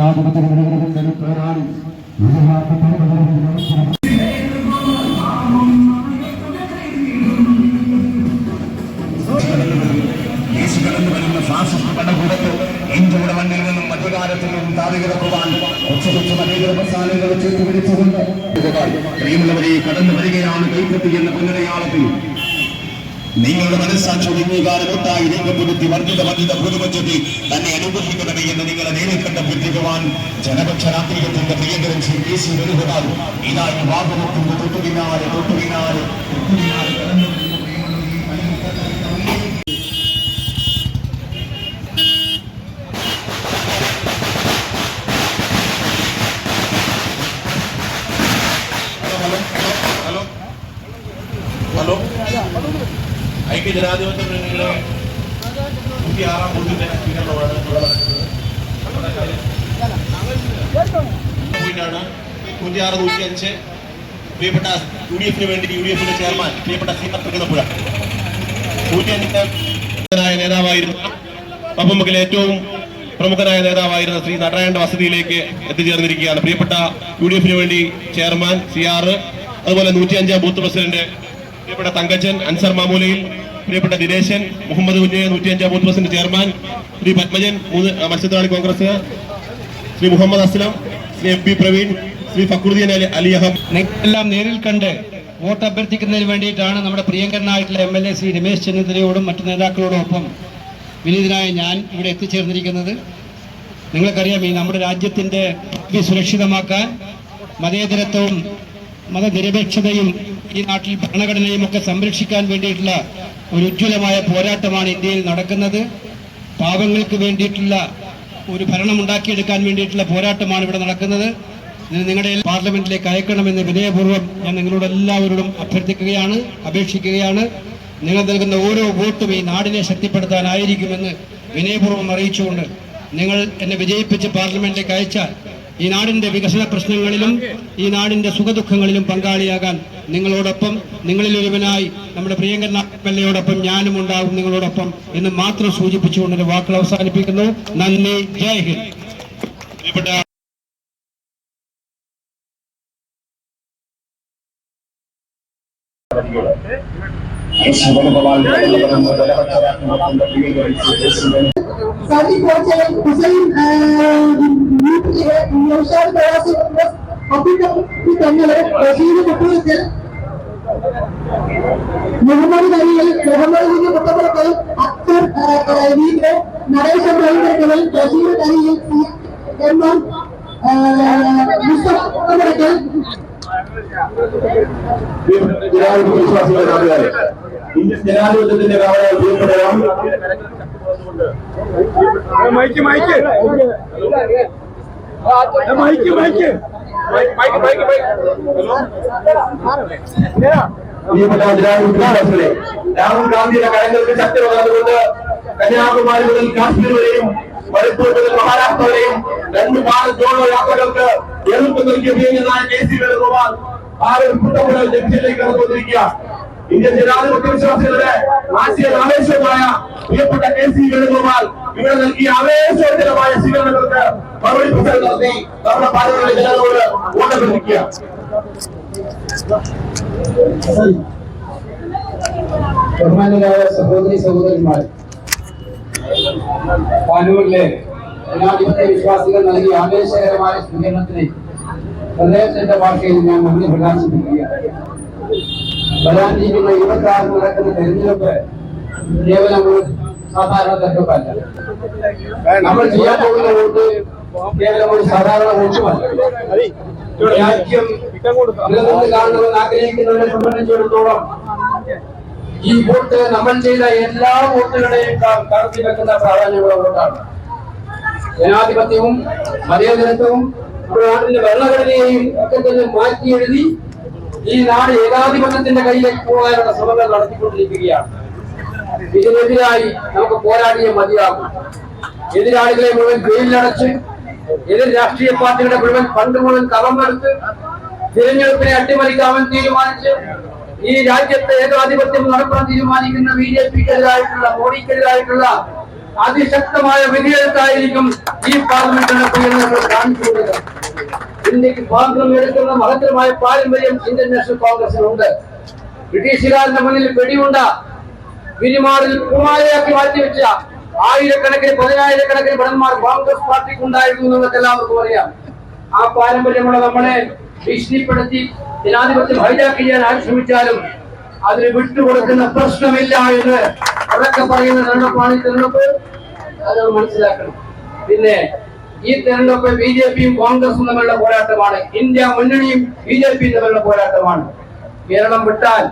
കടന്നു വരുന്ന ഫാസിസ്റ്റ് ഭരണകൂടത്തിൽ ഇന്ത്യയുടെ മണ്ണിൽ നിന്നും അധികാരത്തിൽ നിന്നും താഴെകിടക്കുവാൻ ഒച്ചവെച്ച് അനേക പ്രസ്ഥാനങ്ങൾ ചേർത്തുപിടിച്ചുകൊണ്ട് പ്രിയമുള്ളവരെ കടന്നു വരികയാണ് കൈപ്പത്തി എന്ന പുനരയാളത്തിൽ. നിങ്ങളുടെ മനസ്സാക്ഷിയുടെ അംഗീകാരമൊട്ടായി രംഗപ്പെടുത്തി വർദ്ധിത ഭൂരിപക്ഷത്തിൽ തന്നെ അനുഗ്രഹിക്കണമേ എന്ന് നിങ്ങളെ നേരിൽ കണ്ട് ബുദ്ധിക്കുവാൻ ജനപക്ഷ രാഷ്ട്രീയത്തിന്റെ പ്രിയങ്കരൻ ശ്രീ കെ സി വേണുഗോപാൽ ഇതായി വാഹനത്തിന്റെ തൊട്ടുപിന്നാലെ ഐക്യജനാധിപത്യ മുന്നണിയുടെ 106-ാം ബൂത്തിന്റെ സ്വീകരണമാണ് ഇവിടെ നടക്കുന്നത്. 106-105 പ്രിയപ്പെട്ട UDF-ന് വേണ്ടി UDF-ന്റെ ചെയർമാൻ പ്രിയപ്പെട്ട സി തൃക്കണപ്പുഴ 105 നേതാവായിരുന്ന പപ്പമക്കിലെ ഏറ്റവും പ്രമുഖനായ നേതാവായിരുന്ന ശ്രീ നടരായണന്റെ വസതിയിലേക്ക് എത്തിച്ചേർന്നിരിക്കുകയാണ്. പ്രിയപ്പെട്ട UDF-ന് വേണ്ടി ചെയർമാൻ CR, അതുപോലെ 105-ാം ബൂത്ത് പ്രസിഡന്റ് പ്രിയപ്പെട്ട തങ്കച്ചൻ അൻസർ മാമൂലയിൽ, പ്രിയപ്പെട്ട ദിനേശൻ മുഹമ്മദ് കുഞ്ഞ് 105-ാം booth president chairman, Shri Padmajan മത്സ്യത്തൊഴിലാളി കോൺഗ്രസ്, ശ്രീ മുഹമ്മദ് അസ്ലം, ശ്രീ FB പ്രവീൺ, ശ്രീ ഫക്രുദ്ദീൻ അലി അഹമ്മദ് എല്ലാം നേരിൽ കണ്ട് വോട്ട് അഭ്യർത്ഥിക്കുന്നതിന് വേണ്ടിയിട്ടാണ് നമ്മുടെ പ്രിയങ്കരനായിട്ടുള്ള MLA ശ്രീ രമേശ് ചെന്നിത്തലയോടും മറ്റു നേതാക്കളോടൊപ്പം വിനീതനായ ഞാൻ ഇവിടെ എത്തിച്ചേർന്നിരിക്കുന്നത്. നിങ്ങൾക്കറിയാം, ഈ നമ്മുടെ രാജ്യത്തിന്റെ സുരക്ഷിതമാക്കാൻ മതേതരത്വവും മതനിരപേക്ഷതയും ഈ നാട്ടിൽ ഭരണഘടനയും ഒക്കെ സംരക്ഷിക്കാൻ വേണ്ടിയിട്ടുള്ള ഒരു ഉജ്ജ്വലമായ പോരാട്ടമാണ് ഇന്ത്യയിൽ നടക്കുന്നത്. പാവങ്ങൾക്ക് വേണ്ടിയിട്ടുള്ള ഒരു ഭരണം ഉണ്ടാക്കിയെടുക്കാൻ വേണ്ടിയിട്ടുള്ള പോരാട്ടമാണ് ഇവിടെ നടക്കുന്നത്. നിങ്ങളുടെ പാർലമെന്റിലേക്ക് അയക്കണമെന്ന് വിനയപൂർവ്വം ഞാൻ നിങ്ങളോട് എല്ലാവരോടും അഭ്യർത്ഥിക്കുകയാണ്, അപേക്ഷിക്കുകയാണ്. നിങ്ങൾ നൽകുന്ന ഓരോ വോട്ടും ഈ നാടിനെ ശക്തിപ്പെടുത്താനായിരിക്കുമെന്ന് വിനയപൂർവ്വം അറിയിച്ചുകൊണ്ട് നിങ്ങൾ എന്നെ വിജയിപ്പിച്ച് പാർലമെന്റിലേക്ക് അയച്ചാൽ ഈ നാടിന്റെ വികസന പ്രശ്നങ്ങളിലും ഈ നാടിന്റെ സുഖദുഃഖങ്ങളിലും പങ്കാളിയാകാൻ നിങ്ങളോടൊപ്പം, നിങ്ങളിലൊരുവനായി നമ്മുടെ പ്രിയങ്കരൻ MLAയോടൊപ്പം ഞാനും ഉണ്ടാകും നിങ്ങളോടൊപ്പം എന്ന് മാത്രം സൂചിപ്പിച്ചുകൊണ്ട് എന്റെ വാക്കുകൾ അവസാനിപ്പിക്കുന്നു. നന്ദി, ജയ് ഹിന്ദ്. മുഹമ്മദ് മുത്തപ്പുറക്കൽ അക്തർ നടേശൻ റൈബർക്കൽ ബഷീർ കരിയിൽ മുസ്തഫുറക്കൽ ജനാധിപത്യത്തിന്റെ രാഹുൽ ഗാന്ധിയുടെ കരങ്ങൾക്ക് ശക്തി വന്നതുകൊണ്ട് കന്യാകുമാരി മുതൽ കാശ്മീർ വരെയും മണിപ്പൂർ മുതൽ മഹാരാഷ്ട്ര വരെയും 2 ഭാരത് ജോഡോ യാത്രകൾക്ക് എളുപ്പം നൽകിയ പ്രിയങ്കരനായ KC വേണുഗോപാൽ കൂട്ടമുടൽ ജംഗ്ഷനിലേക്ക് കടന്നുകൊണ്ടിരിക്കുക. ഇന്ത്യൻ ജനാധിപത്യ വിശ്വാസികളുടെ ആശയമായ പ്രിയപ്പെട്ട KC വേണുഗോപാൽ ഇവിടെ നൽകിയ ആവേശോജ്ജലമായ സ്വീകരണങ്ങൾക്ക് മറുപടി പ്രസംഗം നടത്തി നമ്മുടെ പാർലമെന്റിലെ ജനങ്ങളോട് വോട്ടഭ്യർത്ഥിക്കുക. ബഹുമാന്യരായ സഹോദരി സഹോദരന്മാർ, പാനൂരിലെ ജനാധിപത്യ വിശ്വാസികൾ നൽകിയ ആവേശകരമായ സ്വീകരണത്തിന് പ്രദേശത്തിന്റെ ഭാഷയിൽ ഞാൻ നന്ദി പ്രകാശിപ്പിക്കുകയാണ്. വരാനിരിക്കുന്ന 26 നടക്കുന്ന തെരഞ്ഞെടുപ്പ് കേവലം ഒരു സാധാരണ തെരഞ്ഞെടുപ്പല്ല. നമ്മൾ ചെയ്യാൻ പോകുന്ന വോട്ട് കേവലം ഒരു സാധാരണ വോട്ടുമല്ല. രാജ്യം നിലനിന്ന് കാണണമെന്ന് ആഗ്രഹിക്കുന്നവരെ സംബന്ധിച്ചിടത്തോളം ഈ വോട്ട് നമ്മൾ ചെയ്ത എല്ലാ വോട്ടുകളെയും കടത്തി വെക്കുന്ന പ്രാധാന്യമുള്ള വോട്ടാണ്. ജനാധിപത്യവും മതേതരത്വവും നാടിന്റെ ഭരണഘടനയെയും ഒക്കെ തന്നെ മാറ്റി എഴുതി ഈ നാട് ഏകാധിപത്യത്തിന്റെ കയ്യിലേക്ക് പോകാനുള്ള ശ്രമങ്ങൾ നടത്തിക്കൊണ്ടിരിക്കുകയാണ്. ഇതിനെതിരായി നമുക്ക് പോരാടിയേ മതിയാകും. എതിരാളികളെ മുഴുവൻ ജയിലിലടച്ച്, എതിർ രാഷ്ട്രീയ പാർട്ടികളുടെ മുഴുവൻ ഫണ്ട് മുഴുവൻ കവർന്നെടുത്ത് തിരഞ്ഞെടുപ്പിനെ അട്ടിമറിക്കാമെന്ന് തീരുമാനിച്ച് ഈ രാജ്യത്തെ ഏകാധിപത്യം നടത്താൻ തീരുമാനിക്കുന്ന BJPക്കെതിരായിട്ടുള്ള, മോഡിക്കെതിരായിട്ടുള്ള അതിശക്തമായ വിധിയെഴുത്തായിരിക്കും ഈ പാർലമെന്റ് തെരഞ്ഞെടുപ്പ് കാണിക്കുന്നത്. ഇന്ത്യക്ക് സ്വാതന്ത്ര്യം എടുക്കുന്ന മഹത്തരമായ പാരമ്പര്യം ഇന്ത്യൻ നാഷണൽ കോൺഗ്രസിനുണ്ട്. ബ്രിട്ടീഷുകാരന്റെ മുന്നിൽ വെടിയുണ്ട വിരിമാറിൽ പൂമാലയാക്കി മാറ്റിവെച്ച ആയിരക്കണക്കിന് പതിനായിരക്കണക്കിന് ഭടന്മാർ കോൺഗ്രസ് പാർട്ടിക്ക് ഉണ്ടായിരുന്നു എന്നൊക്കെ എല്ലാവർക്കും അറിയാം. ആ പാരമ്പര്യമുള്ള നമ്മളെ ഭീഷണിപ്പെടുത്തി ജനാധിപത്യം ഹൈജാക്ക് ചെയ്യാൻ ആര് ശ്രമിച്ചാലും അതിന് വിട്ടുകൊടുക്കുന്ന പ്രശ്നമില്ല എന്ന് അതൊക്കെ പറയുന്ന തെരഞ്ഞെടുപ്പാണ് ഈ തെരഞ്ഞെടുപ്പ്. അത് മനസ്സിലാക്കണം. പിന്നെ ഈ തെരഞ്ഞെടുപ്പ് BJPയും കോൺഗ്രസും തമ്മിലുള്ള പോരാട്ടമാണ്. ഇന്ത്യ മുന്നണിയും BJPയും തമ്മിലുള്ള പോരാട്ടമാണ്. കേരളം വിട്ടാൽ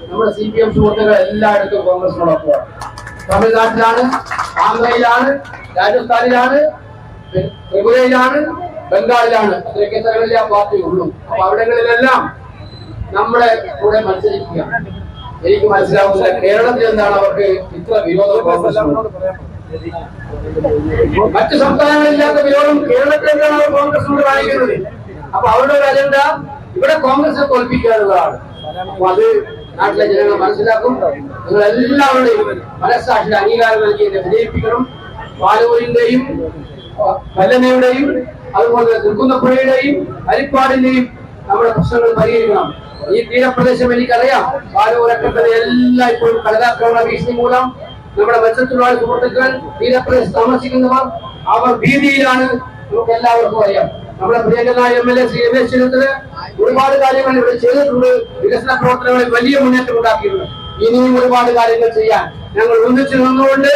നമ്മുടെ CPM സുഹൃത്തുക്കൾ എല്ലായിടത്തും കോൺഗ്രസിനോടൊപ്പമാണ്. തമിഴ്നാട്ടിലാണ്, ആന്ധ്രയിലാണ്, രാജസ്ഥാനിലാണ്, ത്രിപുരയിലാണ്, ബംഗാളിലാണ്. അത്രയൊക്കെ സ്ഥലങ്ങളിലെ ആ പാർട്ടി ഉള്ളൂ. അപ്പൊ അവിടങ്ങളിലെല്ലാം നമ്മളെ കൂടെ മത്സരിക്കുക. എനിക്ക് മനസ്സിലാവുന്നില്ല കേരളത്തിൽ എന്താണ് അവർക്ക് ഇത്ര വിരോധം കോൺഗ്രസിനോട്. മറ്റു സംസ്ഥാനങ്ങളില്ലാത്ത വിരോധം കേരളത്തിൽ എന്താണ് അവർ കോൺഗ്രസിനോട് കാണിക്കുന്നത്? അപ്പൊ അവരുടെ ഒരു അജണ്ട ഇവിടെ കോൺഗ്രസിനെ തോൽപ്പിക്കുക എന്നുള്ളതാണ്. അപ്പൊ അത് നാട്ടിലെ ജനങ്ങൾ മനസ്സിലാക്കും. നിങ്ങൾ എല്ലാവരുടെയും മനസ്സാക്ഷിയുടെ അംഗീകാരം നൽകി എന്നെ വിജയിപ്പിക്കണം. പാലൂരിന്റെയും കല്ലനയുടെയും അതുപോലെ തൃക്കുന്നപ്പുഴയുടെയും ഹരിപ്പാടിന്റെയും നമ്മുടെ പ്രശ്നങ്ങൾ പരിഹരിക്കണം. ഈ തീരപ്രദേശം എനിക്കറിയാം. പാലൂരൊക്കെ എല്ലാം ഇപ്പോഴും കടലാക്രമണ ഭീഷണി മൂലം നമ്മുടെ മത്സ്യത്തൊഴിലാളി സുഹൃത്തുക്കൾ തീരപ്രദേശത്ത് താമസിക്കുന്നവർ അവർ ഭീതിയിലാണ്. നമുക്ക് എല്ലാവർക്കും അറിയാം. നമ്മുടെ പ്രിയങ്കരനായ MLA ശ്രീ രമേശ് ചെന്നിത്തല ഒരുപാട് കാര്യങ്ങൾ ഇവിടെ ചെയ്തിട്ടുണ്ട്. വികസന പ്രവർത്തനങ്ങളിൽ വലിയ മുന്നേറ്റം ഉണ്ടാക്കിയിട്ടുണ്ട്. ഇനിയും ഒരുപാട് കാര്യങ്ങൾ ചെയ്യാൻ ഞങ്ങൾ ഒന്നിച്ചു നിന്നുകൊണ്ട്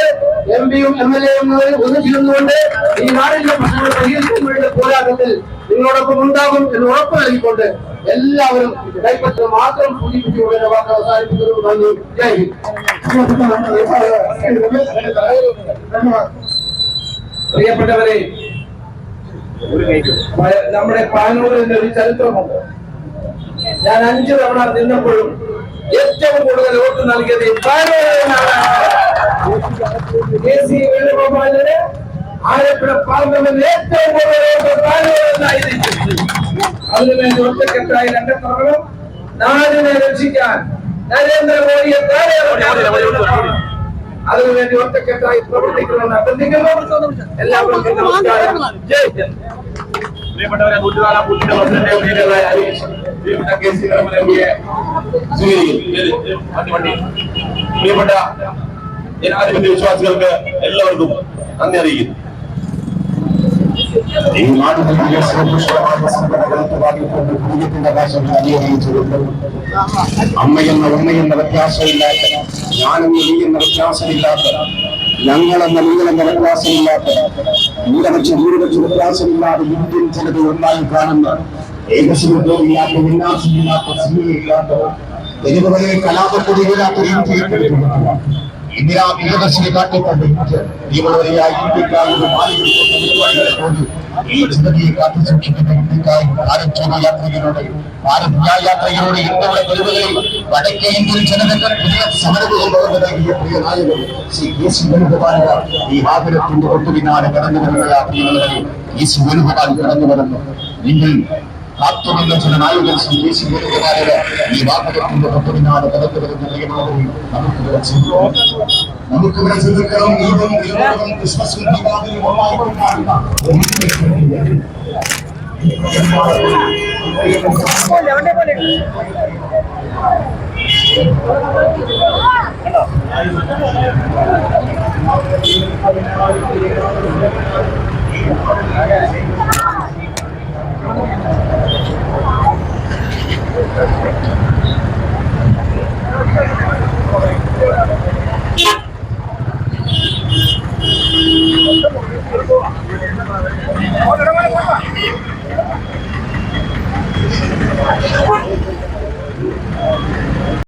MPയും MLAയും ഒന്നിച്ചു നിന്നുകൊണ്ട് ഈ നാടിന്റെ പ്രശ്നങ്ങൾ പരിഹരിക്കുന്നവരുടെ പോരാട്ടത്തിൽ നിങ്ങളോടൊപ്പം ഉണ്ടാകും എന്ന് ഉറപ്പ് നൽകിക്കൊണ്ട് എല്ലാവരും കൈപ്പറ്റം മാത്രം സൂചിപ്പിച്ചുകൊണ്ട് വാക്ക് അവസാനിപ്പിക്കുന്നു. നന്ദി. ജയ് ഹിന്ദ്. പ്രിയപ്പെട്ടവരെ, നമ്മുടെ പാനൂരിന്റെ ഒരു ചരിത്രമുണ്ട്. ഞാൻ 5 തവണ നിന്നപ്പോഴും ഏറ്റവും കൂടുതൽ വോട്ട് നൽകിയത് KC വേണുഗോപാലിന് ആലപ്പുഴ പാർലമെന്റിൽ ഏറ്റവും കൂടുതൽ വോട്ട് പാനൂരിനായിരിക്കും. അതിനുവേണ്ടി ഒറ്റക്കെട്ടായി രംഗത്തിറങ്ങണം. നാടിനെ രക്ഷിക്കാൻ നരേന്ദ്രമോദിയെ അതിനുവേണ്ടി ഒറ്റക്കെട്ടായി പ്രവർത്തിക്കണമെന്ന് അഭ്യർത്ഥിക്കുന്നു. എല്ലാവർക്കും നമസ്കാരം. ജയ് ഹിന്ദ്. പ്രിയപ്പെട്ടവരെ, 104 ബൂത്തിന്റെ പ്രിയപ്പെട്ട ജനാധിപത്യ വിശ്വാസികൾക്ക് എല്ലാവർക്കും നന്ദി അറിയിക്കുന്നു. ഈ നാടിന്റെ അമ്മയെന്ന ഉമ്മയെന്ന വ്യത്യാസമില്ലാത്ത, ഞാനെന്ന നീയെന്ന വ്യത്യാസമില്ലാത്ത, ഞങ്ങളെന്ന നീളെന്ന വ്യത്യാസമില്ലാത്ത, ഭൂരിപക്ഷ വ്യത്യാസമില്ലാതെ ഇന്ത്യൻ ജനത ഒന്നായി കാണുന്ന, ഏകശിവത്വമില്ലാത്ത, വിന്യാസമില്ലാത്ത, സിനിമയില്ലാത്ത, തെരുവുകളിൽ കലാപക്കൊടിയില്ലാത്തൊരു ഇന്ത്യയെ ഇന്ദിരാ പ്രിയദർശിനി കാട്ടിക്കൊണ്ട് തീവ്രവരെയായി ഇന്ത്യക്കായി ഈ ജനതയെ കാത്തു സൂക്ഷിക്കുന്ന ഇന്ത്യക്കായി ഭാരത് യാത്രയിലൂടെ ഇന്ത്യയുടെ തെരുവുകളിൽ വടക്കേ ഇന്ത്യൻ ജനതകൾ പുതിയ സമരങ്ങൾ നൽകിയ പ്രിയ നായകൻ ശ്രീ KC വേണുഗോപാൽ ഈ വാഹനത്തിന്റെ ഒട്ടുപിന്നാലെ കടന്നു വരുന്ന KC വേണുഗോപാൽ കടന്നു വരുന്നു. നിങ്ങൾ കാത്തുനിന്ന ചില നായകൻ ശ്രീ KC വേണുഗോപാലിന് ഈ വാഹനത്തിന്റെ ഒട്ടുപിന്നാലെ കടന്നു വരുന്ന നമുക്ക് ചിന്തിക്കണം. ഈദും ക്രിസ്മസും ദീപാവലിയും ഒന്നായി കൊണ്ടാടുക. Yeah.